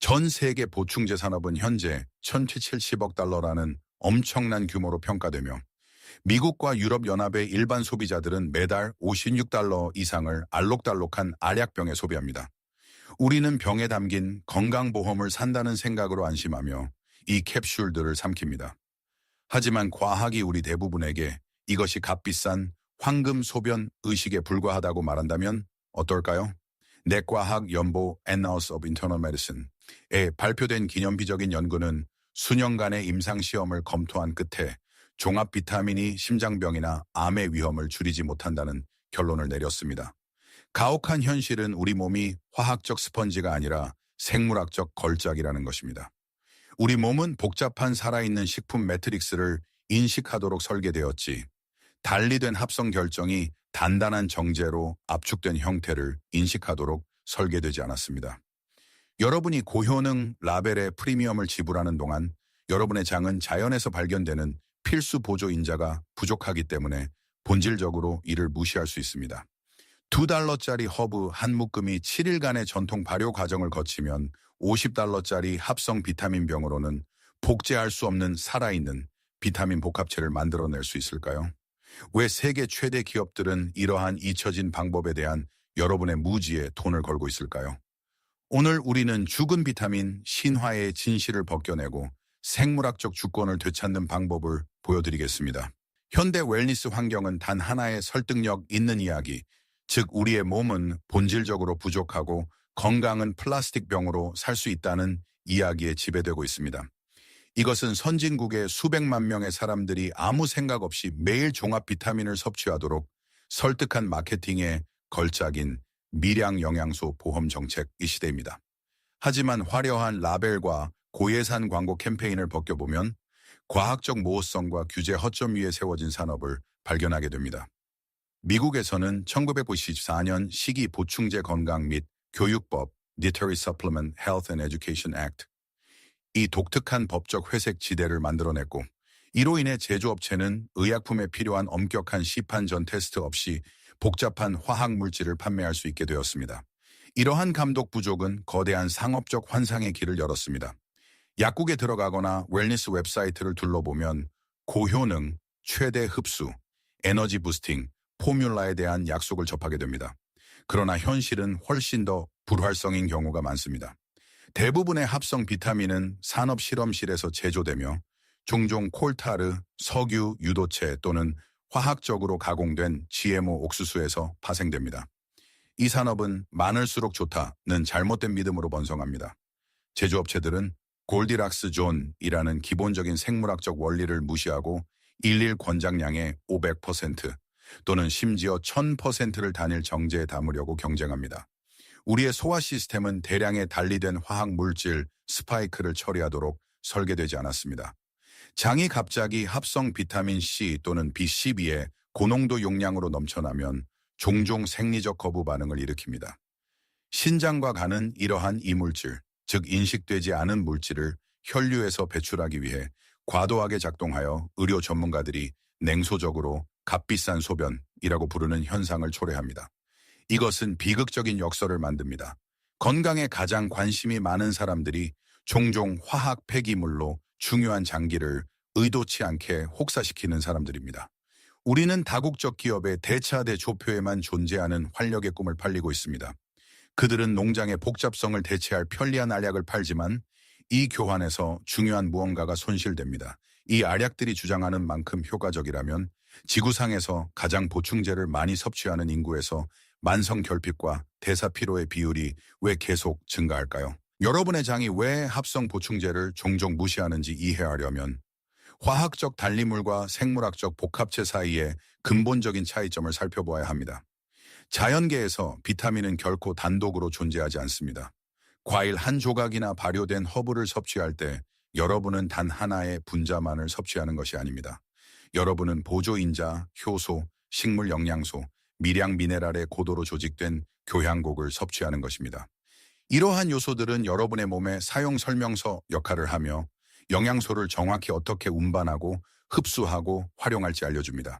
전 세계 보충제 산업은 현재 1,070억 달러라는 엄청난 규모로 평가되며 미국과 유럽연합의 일반 소비자들은 매달 56달러 이상을 알록달록한 알약병에 소비합니다. 우리는 병에 담긴 건강보험을 산다는 생각으로 안심하며 이 캡슐들을 삼킵니다. 하지만 과학이 우리 대부분에게 이것이 값비싼 황금 소변 의식에 불과하다고 말한다면 어떨까요? 내과학 연보 Annals of Internal Medicine에 발표된 기념비적인 연구는 수년간의 임상시험을 검토한 끝에 종합 비타민이 심장병이나 암의 위험을 줄이지 못한다는 결론을 내렸습니다. 가혹한 현실은 우리 몸이 화학적 스펀지가 아니라 생물학적 걸작이라는 것입니다. 우리 몸은 복잡한 살아있는 식품 매트릭스를 인식하도록 설계되었지, 달리 된 합성 결정이 단단한 정제로 압축된 형태를 인식하도록 설계되지 않았습니다. 여러분이 고효능 라벨의 프리미엄을 지불하는 동안 여러분의 장은 자연에서 발견되는 필수 보조인자가 부족하기 때문에 본질적으로 이를 무시할 수 있습니다. $2짜리 허브 한 묶음이 7일간의 전통 발효 과정을 거치면 $50짜리 합성 비타민병으로는 복제할 수 없는 살아있는 비타민 복합체를 만들어낼 수 있을까요? 왜 세계 최대 기업들은 이러한 잊혀진 방법에 대한 여러분의 무지에 돈을 걸고 있을까요? 오늘 우리는 죽은 비타민 신화의 진실을 벗겨내고 생물학적 주권을 되찾는 방법을 보여드리겠습니다. 현대 웰니스 환경은 단 하나의 설득력 있는 이야기, 즉 우리의 몸은 본질적으로 부족하고 건강은 플라스틱 병으로 살 수 있다는 이야기에 지배되고 있습니다. 이것은 선진국의 수백만 명의 사람들이 아무 생각 없이 매일 종합 비타민을 섭취하도록 설득한 마케팅의 걸작인 미량 영양소 보험 정책 이 시대입니다. 하지만 화려한 라벨과 고예산 광고 캠페인을 벗겨보면 과학적 모호성과 규제 허점 위에 세워진 산업을 발견하게 됩니다. 미국에서는 1994년 식이 보충제 건강 및 교육법 Dietary Supplement Health and Education Act 이 독특한 법적 회색 지대를 만들어냈고, 이로 인해 제조업체는 의약품에 필요한 엄격한 시판 전 테스트 없이 복잡한 화학 물질을 판매할 수 있게 되었습니다. 이러한 감독 부족은 거대한 상업적 환상의 길을 열었습니다. 약국에 들어가거나 웰니스 웹사이트를 둘러보면 고효능, 최대 흡수, 에너지 부스팅, 포뮬라에 대한 약속을 접하게 됩니다. 그러나 현실은 훨씬 더 불활성인 경우가 많습니다. 대부분의 합성 비타민은 산업 실험실에서 제조되며 종종 콜타르, 석유, 유도체 또는 화학적으로 가공된 GMO 옥수수에서 파생됩니다. 이 산업은 많을수록 좋다는 잘못된 믿음으로 번성합니다. 제조업체들은 골디락스 존이라는 기본적인 생물학적 원리를 무시하고 일일 권장량의 500% 또는 심지어 1000%를 단일 정제에 담으려고 경쟁합니다. 우리의 소화 시스템은 대량의 달리된 화학 물질 스파이크를 처리하도록 설계되지 않았습니다. 장이 갑자기 합성 비타민 C 또는 B12의 고농도 용량으로 넘쳐나면 종종 생리적 거부 반응을 일으킵니다. 신장과 간은 이러한 이물질, 즉 인식되지 않은 물질을 혈류에서 배출하기 위해 과도하게 작동하여 의료 전문가들이 냉소적으로 값비싼 소변이라고 부르는 현상을 초래합니다. 이것은 비극적인 역설을 만듭니다. 건강에 가장 관심이 많은 사람들이 종종 화학 폐기물로 중요한 장기를 의도치 않게 혹사시키는 사람들입니다. 우리는 다국적 기업의 대차대 조표에만 존재하는 활력의 꿈을 팔리고 있습니다. 그들은 농장의 복잡성을 대체할 편리한 알약을 팔지만 이 교환에서 중요한 무언가가 손실됩니다. 이 알약들이 주장하는 만큼 효과적이라면 지구상에서 가장 보충제를 많이 섭취하는 인구에서 만성 결핍과 대사 피로의 비율이 왜 계속 증가할까요? 여러분의 장이 왜 합성 보충제를 종종 무시하는지 이해하려면 화학적 단리물과 생물학적 복합체 사이의 근본적인 차이점을 살펴보아야 합니다. 자연계에서 비타민은 결코 단독으로 존재하지 않습니다. 과일 한 조각이나 발효된 허브를 섭취할 때 여러분은 단 하나의 분자만을 섭취하는 것이 아닙니다. 여러분은 보조인자, 효소, 식물 영양소, 미량 미네랄의 고도로 조직된 교향곡을 섭취하는 것입니다. 이러한 요소들은 여러분의 몸의 사용 설명서 역할을 하며 영양소를 정확히 어떻게 운반하고 흡수하고 활용할지 알려줍니다.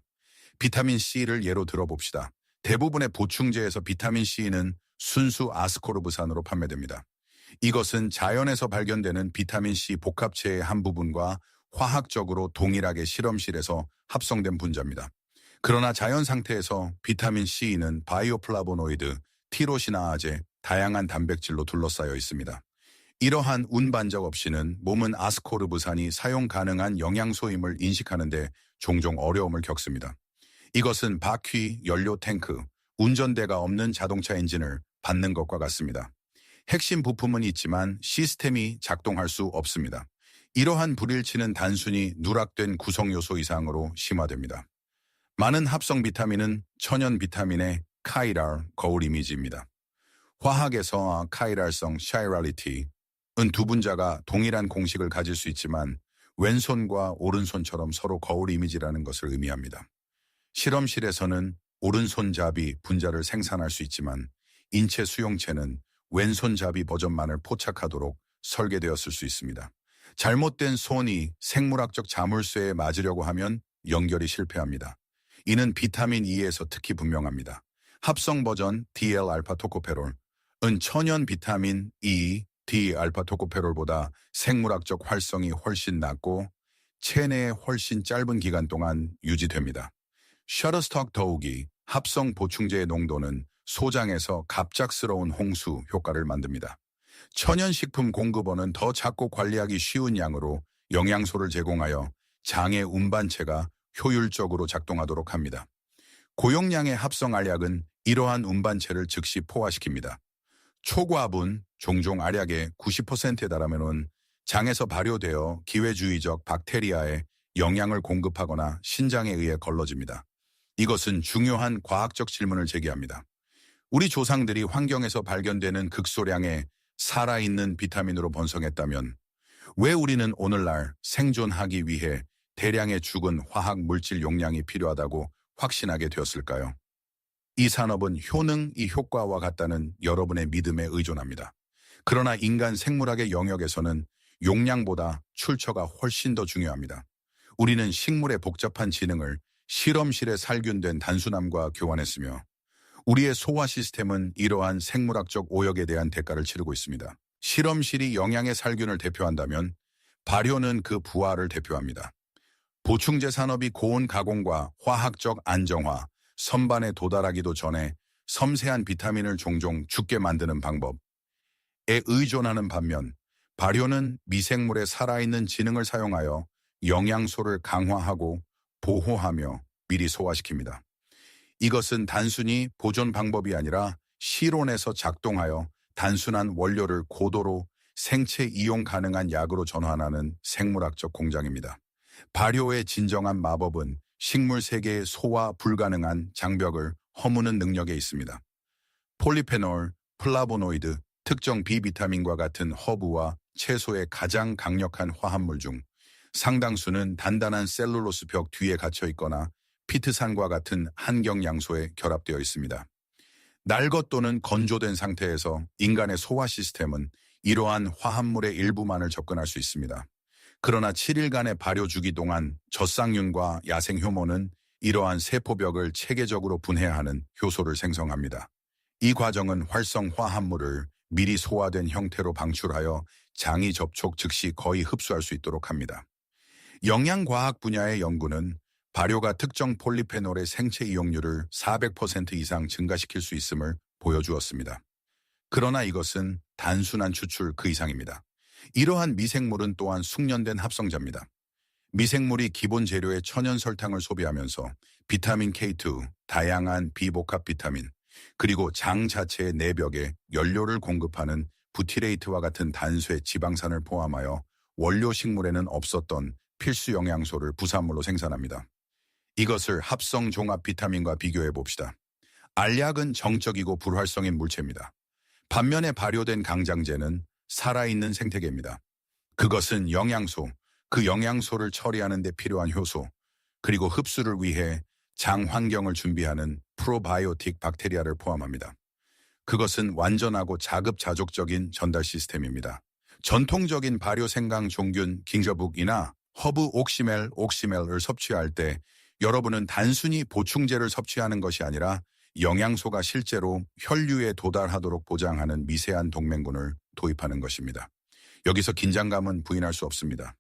비타민 C를 예로 들어봅시다. 대부분의 보충제에서 비타민 C는 순수 아스코르브산으로 판매됩니다. 이것은 자연에서 발견되는 비타민C 복합체의 한 부분과 화학적으로 동일하게 실험실에서 합성된 분자입니다. 그러나 자연 상태에서 비타민C는 바이오플라보노이드, 티로시나아제, 다양한 단백질로 둘러싸여 있습니다. 이러한 운반적 없이는 몸은 아스코르브산이 사용 가능한 영양소임을 인식하는 데 종종 어려움을 겪습니다. 이것은 바퀴, 연료 탱크, 운전대가 없는 자동차 엔진을 받는 것과 같습니다. 핵심 부품은 있지만 시스템이 작동할 수 없습니다. 이러한 불일치는 단순히 누락된 구성요소 이상으로 심화됩니다. 많은 합성 비타민은 천연 비타민의 카이랄, 거울 이미지입니다. 화학에서 카이랄성 샤이랄리티은 두 분자가 동일한 공식을 가질 수 있지만 왼손과 오른손처럼 서로 거울 이미지라는 것을 의미합니다. 실험실에서는 오른손잡이 분자를 생산할 수 있지만 인체 수용체는 왼손잡이 버전만을 포착하도록 설계되었을 수 있습니다. 잘못된 손이 생물학적 자물쇠에 맞으려고 하면 연결이 실패합니다. 이는 비타민 E에서 특히 분명합니다. 합성 버전 DL-알파-토코페롤은 천연 비타민 E, D-알파-토코페롤보다 생물학적 활성이 훨씬 낮고 체내에 훨씬 짧은 기간 동안 유지됩니다. 셔터스톡 더욱이 합성 보충제의 농도는 소장에서 갑작스러운 홍수 효과를 만듭니다. 천연식품 공급원은 더 작고 관리하기 쉬운 양으로 영양소를 제공하여 장의 운반체가 효율적으로 작동하도록 합니다. 고용량의 합성 알약은 이러한 운반체를 즉시 포화시킵니다. 초과분, 종종 알약의 90%에 달하면 장에서 발효되어 기회주의적 박테리아에 영양을 공급하거나 신장에 의해 걸러집니다. 이것은 중요한 과학적 질문을 제기합니다. 우리 조상들이 환경에서 발견되는 극소량의 살아있는 비타민으로 번성했다면 왜 우리는 오늘날 생존하기 위해 대량의 죽은 화학 물질 용량이 필요하다고 확신하게 되었을까요? 이 산업은 효능이 효과와 같다는 여러분의 믿음에 의존합니다. 그러나 인간 생물학의 영역에서는 용량보다 출처가 훨씬 더 중요합니다. 우리는 식물의 복잡한 지능을 실험실에 살균된 단순함과 교환했으며 우리의 소화 시스템은 이러한 생물학적 오역에 대한 대가를 치르고 있습니다. 실험실이 영양의 살균을 대표한다면 발효는 그 부활을 대표합니다. 보충제 산업이 고온 가공과 화학적 안정화, 선반에 도달하기도 전에 섬세한 비타민을 종종 죽게 만드는 방법에 의존하는 반면 발효는 미생물의 살아있는 지능을 사용하여 영양소를 강화하고 보호하며 미리 소화시킵니다. 이것은 단순히 보존 방법이 아니라 실온에서 작동하여 단순한 원료를 고도로 생체 이용 가능한 약으로 전환하는 생물학적 공장입니다. 발효의 진정한 마법은 식물 세계의 소화 불가능한 장벽을 허무는 능력에 있습니다. 폴리페놀, 플라보노이드, 특정 비비타민과 같은 허브와 채소의 가장 강력한 화합물 중 상당수는 단단한 셀룰로스 벽 뒤에 갇혀 있거나 피트산과 같은 한경 양소에 결합되어 있습니다. 날것 또는 건조된 상태에서 인간의 소화 시스템은 이러한 화합물의 일부만을 접근할 수 있습니다. 그러나 7일간의 발효 주기 동안 젖상균과 야생 효모는 이러한 세포벽을 체계적으로 분해하는 효소를 생성합니다. 이 과정은 활성 화합물을 미리 소화된 형태로 방출하여 장이 접촉 즉시 거의 흡수할 수 있도록 합니다. 영양과학 분야의 연구는 발효가 특정 폴리페놀의 생체 이용률을 400% 이상 증가시킬 수 있음을 보여주었습니다. 그러나 이것은 단순한 추출 그 이상입니다. 이러한 미생물은 또한 숙련된 합성자입니다. 미생물이 기본 재료의 천연 설탕을 소비하면서 비타민 K2, 다양한 비복합 비타민, 그리고 장 자체의 내벽에 연료를 공급하는 부티레이트와 같은 단쇄 지방산을 포함하여 원료 식물에는 없었던 필수 영양소를 부산물로 생산합니다. 이것을 합성 종합 비타민과 비교해 봅시다. 알약은 정적이고 불활성인 물체입니다. 반면에 발효된 강장제는 살아있는 생태계입니다. 그것은 영양소, 그 영양소를 처리하는 데 필요한 효소, 그리고 흡수를 위해 장 환경을 준비하는 프로바이오틱 박테리아를 포함합니다. 그것은 완전하고 자급자족적인 전달 시스템입니다. 전통적인 발효 생강 종균 깅저북이나 허브 옥시멜을 섭취할 때 여러분은 단순히 보충제를 섭취하는 것이 아니라 영양소가 실제로 혈류에 도달하도록 보장하는 미세한 동맹군을 도입하는 것입니다. 여기서 긴장감은 부인할 수 없습니다.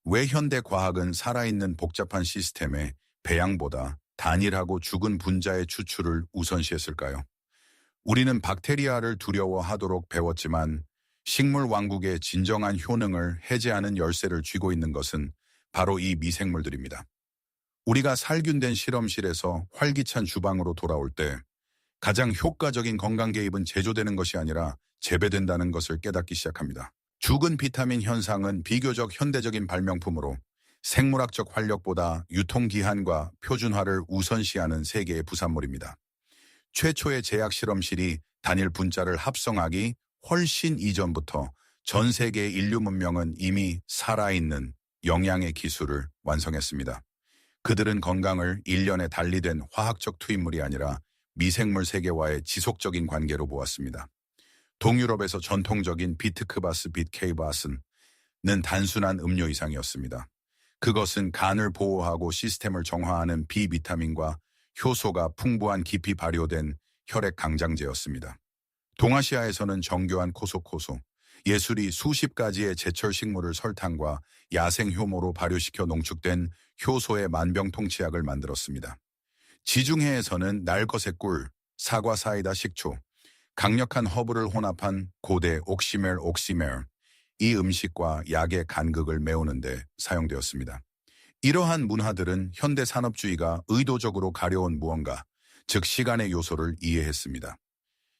왜 현대 과학은 살아있는 복잡한 시스템의 배양보다 단일하고 죽은 분자의 추출을 우선시했을까요? 우리는 박테리아를 두려워하도록 배웠지만 식물 왕국의 진정한 효능을 해제하는 열쇠를 쥐고 있는 것은 바로 이 미생물들입니다. 우리가 살균된 실험실에서 활기찬 주방으로 돌아올 때 가장 효과적인 건강 개입은 제조되는 것이 아니라 재배된다는 것을 깨닫기 시작합니다. 죽은 비타민 현상은 비교적 현대적인 발명품으로 생물학적 활력보다 유통기한과 표준화를 우선시하는 세계의 부산물입니다. 최초의 제약 실험실이 단일 분자를 합성하기 훨씬 이전부터 전 세계의 인류 문명은 이미 살아있는 영양의 기술을 완성했습니다. 그들은 건강을 일련의 달리된 화학적 투입물이 아니라 미생물 세계와의 지속적인 관계로 보았습니다. 동유럽에서 전통적인 비트크바스 비트케이바스는 단순한 음료 이상이었습니다. 그것은 간을 보호하고 시스템을 정화하는 비비타민과 효소가 풍부한 깊이 발효된 혈액 강장제였습니다. 동아시아에서는 정교한 코소코소, 예술이 수십 가지의 제철 식물을 설탕과 야생 효모로 발효시켜 농축된 효소의 만병통치약을 만들었습니다. 지중해에서는 날것의 꿀, 사과 사이다 식초, 강력한 허브를 혼합한 고대 옥시멜, 이 음식과 약의 간극을 메우는 데 사용되었습니다. 이러한 문화들은 현대 산업주의가 의도적으로 가려온 무언가, 즉 시간의 요소를 이해했습니다.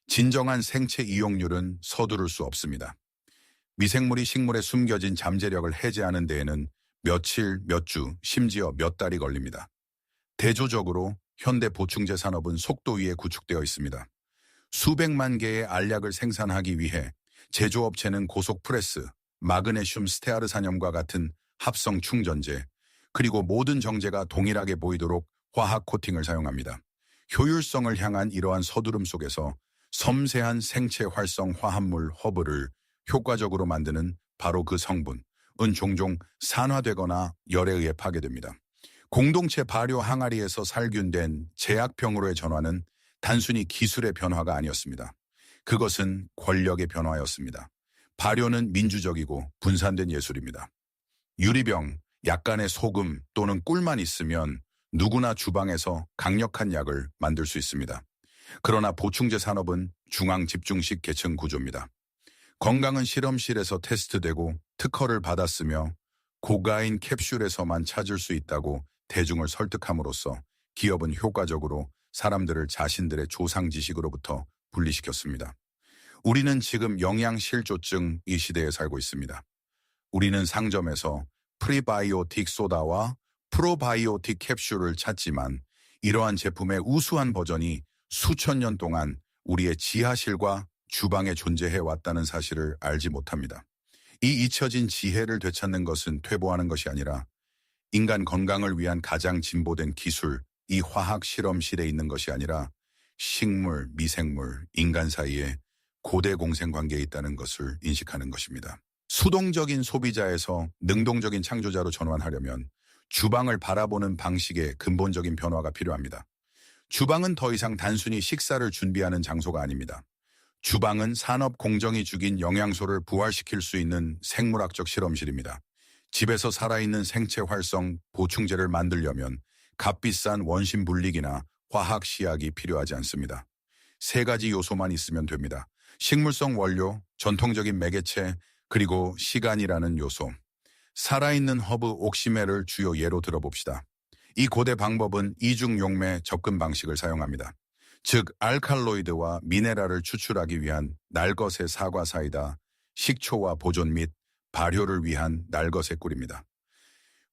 진정한 생체 이용률은 서두를 수 없습니다. 미생물이 식물에 숨겨진 잠재력을 해제하는 데에는 며칠, 몇 주, 심지어 몇 달이 걸립니다. 대조적으로 현대 보충제 산업은 속도 위에 구축되어 있습니다. 수백만 개의 알약을 생산하기 위해 제조업체는 고속 프레스, 마그네슘 스테아르산염과 같은 합성 충전제, 그리고 모든 정제가 동일하게 보이도록 화학 코팅을 사용합니다. 효율성을 향한 이러한 서두름 속에서 섬세한 생체 활성 화합물 허브를 효과적으로 만드는 바로 그 성분은 종종 산화되거나 열에 의해 파괴됩니다. 공동체 발효 항아리에서 살균된 제약병으로의 전환은 단순히 기술의 변화가 아니었습니다. 그것은 권력의 변화였습니다. 발효는 민주적이고 분산된 예술입니다. 유리병, 약간의 소금 또는 꿀만 있으면 누구나 주방에서 강력한 약을 만들 수 있습니다. 그러나 보충제 산업은 중앙 집중식 계층 구조입니다. 건강은 실험실에서 테스트되고 특허를 받았으며 고가인 캡슐에서만 찾을 수 있다고 대중을 설득함으로써 기업은 효과적으로 사람들을 자신들의 조상 지식으로부터 분리시켰습니다. 우리는 지금 영양실조증 이 시대에 살고 있습니다. 우리는 상점에서 프리바이오틱 소다와 프로바이오틱 캡슐을 찾지만 이러한 제품의 우수한 버전이 수천 년 동안 우리의 지하실과 주방에 존재해왔다는 사실을 알지 못합니다. 이 잊혀진 지혜를 되찾는 것은 퇴보하는 것이 아니라 인간 건강을 위한 가장 진보된 기술, 이 화학 실험실에 있는 것이 아니라 식물, 미생물, 인간 사이에 고대 공생 관계에 있다는 것을 인식하는 것입니다. 수동적인 소비자에서 능동적인 창조자로 전환하려면 주방을 바라보는 방식의 근본적인 변화가 필요합니다. 주방은 더 이상 단순히 식사를 준비하는 장소가 아닙니다. 주방은 산업 공정이 죽인 영양소를 부활시킬 수 있는 생물학적 실험실입니다. 집에서 살아있는 생체 활성 보충제를 만들려면 값비싼 원심 분리기나 화학 시약이 필요하지 않습니다. 세 가지 요소만 있으면 됩니다. 식물성 원료, 전통적인 매개체, 그리고 시간이라는 요소. 살아있는 허브 옥시멜을 주요 예로 들어봅시다. 이 고대 방법은 이중용매 접근 방식을 사용합니다. 즉 알칼로이드와 미네랄을 추출하기 위한 날것의 사과 사이다, 식초와 보존 및 발효를 위한 날것의 꿀입니다.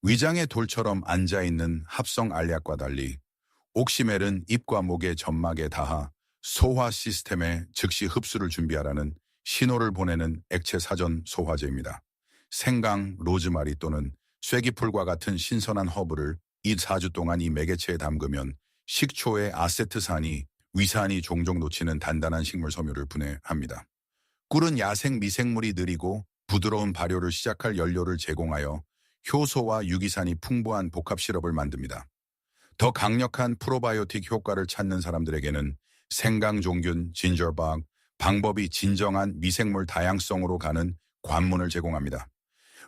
위장의 돌처럼 앉아있는 합성 알약과 달리 옥시멜은 입과 목의 점막에 닿아 소화 시스템에 즉시 흡수를 준비하라는 신호를 보내는 액체 사전 소화제입니다. 생강, 로즈마리 또는 쐐기풀과 같은 신선한 허브를 2-4주 동안 이 매개체에 담그면 식초의 아세트산이 위산이 종종 놓치는 단단한 식물 섬유를 분해합니다. 꿀은 야생 미생물이 느리고 부드러운 발효를 시작할 연료를 제공하여 효소와 유기산이 풍부한 복합 시럽을 만듭니다. 더 강력한 프로바이오틱 효과를 찾는 사람들에게는 생강종균, 진저박, 방법이 진정한 미생물 다양성으로 가는 관문을 제공합니다.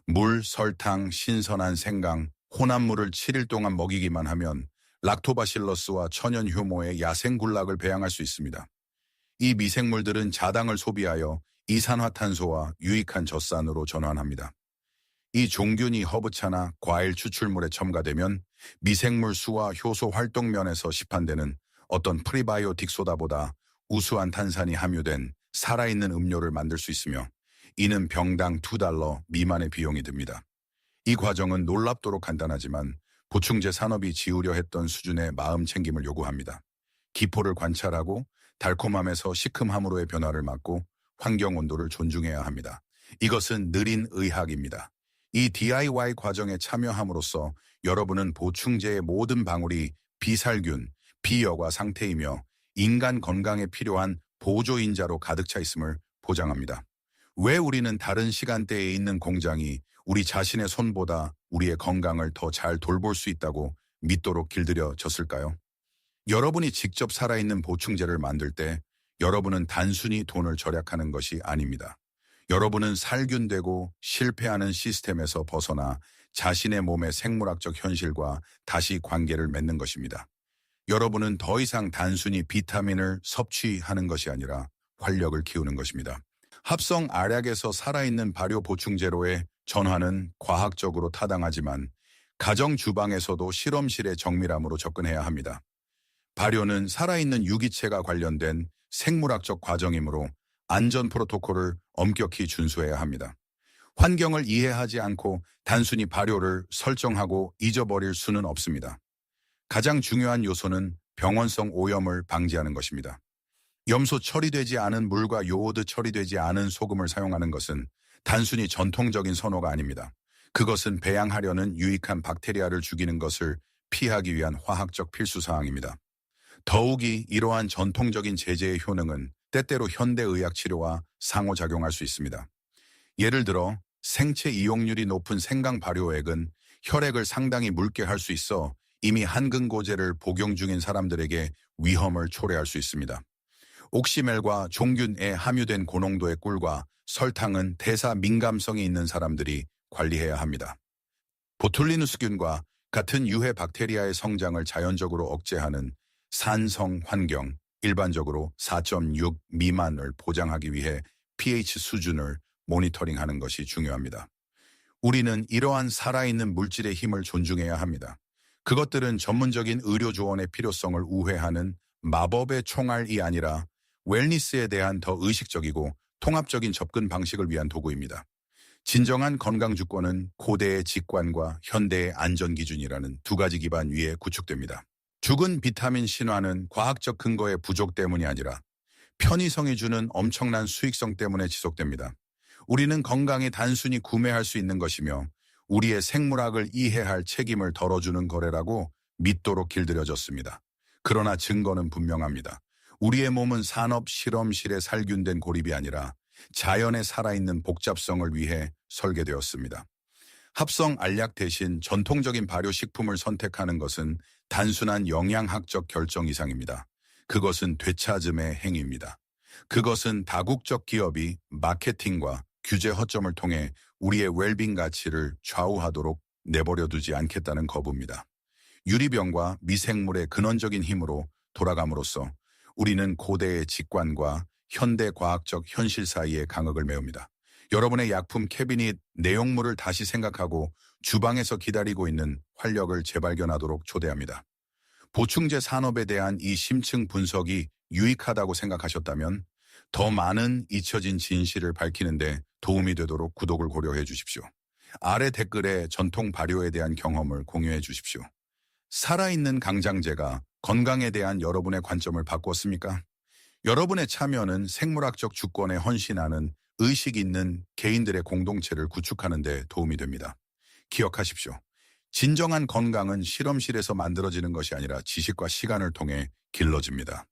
물, 설탕, 신선한 생강, 혼합물을 7일 동안 먹이기만 하면 락토바실러스와 천연 효모의 야생 군락을 배양할 수 있습니다. 이 미생물들은 자당을 소비하여 이산화탄소와 유익한 젖산으로 전환합니다. 이 종균이 허브차나 과일 추출물에 첨가되면 미생물 수와 효소 활동 면에서 시판되는 어떤 프리바이오틱 소다보다 우수한 탄산이 함유된 살아있는 음료를 만들 수 있으며 이는 병당 $2 미만의 비용이 듭니다. 이 과정은 놀랍도록 간단하지만 보충제 산업이 지우려 했던 수준의 마음 챙김을 요구합니다. 기포를 관찰하고 달콤함에서 시큼함으로의 변화를 막고 환경 온도를 존중해야 합니다. 이것은 느린 의학입니다. 이 DIY 과정에 참여함으로써 여러분은 보충제의 모든 방울이 비살균, 비여과 상태이며 인간 건강에 필요한 보조인자로 가득 차 있음을 보장합니다. 왜 우리는 다른 시간대에 있는 공장이 우리 자신의 손보다 우리의 건강을 더 잘 돌볼 수 있다고 믿도록 길들여졌을까요? 여러분이 직접 살아있는 보충제를 만들 때 여러분은 단순히 돈을 절약하는 것이 아닙니다. 여러분은 살균되고 실패하는 시스템에서 벗어나 자신의 몸의 생물학적 현실과 다시 관계를 맺는 것입니다. 여러분은 더 이상 단순히 비타민을 섭취하는 것이 아니라 활력을 키우는 것입니다. 합성 알약에서 살아있는 발효 보충제로의 전환은 과학적으로 타당하지만 가정 주방에서도 실험실의 정밀함으로 접근해야 합니다. 발효는 살아있는 유기체가 관련된 생물학적 과정이므로 안전 프로토콜을 엄격히 준수해야 합니다. 환경을 이해하지 않고 단순히 발효를 설정하고 잊어버릴 수는 없습니다. 가장 중요한 요소는 병원성 오염을 방지하는 것입니다. 염소 처리되지 않은 물과 요오드 처리되지 않은 소금을 사용하는 것은 단순히 전통적인 선호가 아닙니다. 그것은 배양하려는 유익한 박테리아를 죽이는 것을 피하기 위한 화학적 필수사항입니다. 더욱이 이러한 전통적인 제재의 효능은 때때로 현대의학 치료와 상호작용할 수 있습니다. 예를 들어 생체 이용률이 높은 생강 발효액은 혈액을 상당히 묽게 할 수 있어 이미 한근고제를 복용 중인 사람들에게 위험을 초래할 수 있습니다. 옥시멜과 종균에 함유된 고농도의 꿀과 설탕은 대사 민감성이 있는 사람들이 관리해야 합니다. 보툴리누스균과 같은 유해 박테리아의 성장을 자연적으로 억제하는 산성 환경, 일반적으로 4.6 미만을 보장하기 위해 pH 수준을 모니터링하는 것이 중요합니다. 우리는 이러한 살아있는 물질의 힘을 존중해야 합니다. 그것들은 전문적인 의료 조언의 필요성을 우회하는 마법의 총알이 아니라 웰니스에 대한 더 의식적이고 통합적인 접근 방식을 위한 도구입니다. 진정한 건강 주권은 고대의 직관과 현대의 안전 기준이라는 두 가지 기반 위에 구축됩니다. 죽은 비타민 신화는 과학적 근거의 부족 때문이 아니라 편의성이 주는 엄청난 수익성 때문에 지속됩니다. 우리는 건강이 단순히 구매할 수 있는 것이며 우리의 생물학을 이해할 책임을 덜어주는 거래라고 믿도록 길들여졌습니다. 그러나 증거는 분명합니다. 우리의 몸은 산업 실험실에 살균된 고립이 아니라 자연에 살아있는 복잡성을 위해 설계되었습니다. 합성 알약 대신 전통적인 발효식품을 선택하는 것은 단순한 영양학적 결정 이상입니다. 그것은 되찾음의 행위입니다. 그것은 다국적 기업이 마케팅과 규제 허점을 통해 우리의 웰빙 가치를 좌우하도록 내버려두지 않겠다는 거부입니다. 유리병과 미생물의 근원적인 힘으로 돌아감으로써 우리는 고대의 직관과 현대 과학적 현실 사이의 강흙을 메웁니다. 여러분의 약품 캐비닛 내용물을 다시 생각하고 주방에서 기다리고 있는 활력을 재발견하도록 초대합니다. 보충제 산업에 대한 이 심층 분석이 유익하다고 생각하셨다면 더 많은 잊혀진 진실을 밝히는데 도움이 되도록 구독을 고려해 주십시오. 아래 댓글에 전통 발효에 대한 경험을 공유해 주십시오. 살아있는 강장제가 건강에 대한 여러분의 관점을 바꾸었습니까? 여러분의 참여는 생물학적 주권에 헌신하는 의식 있는 개인들의 공동체를 구축하는 데 도움이 됩니다. 기억하십시오. 진정한 건강은 실험실에서 만들어지는 것이 아니라 지식과 시간을 통해 길러집니다.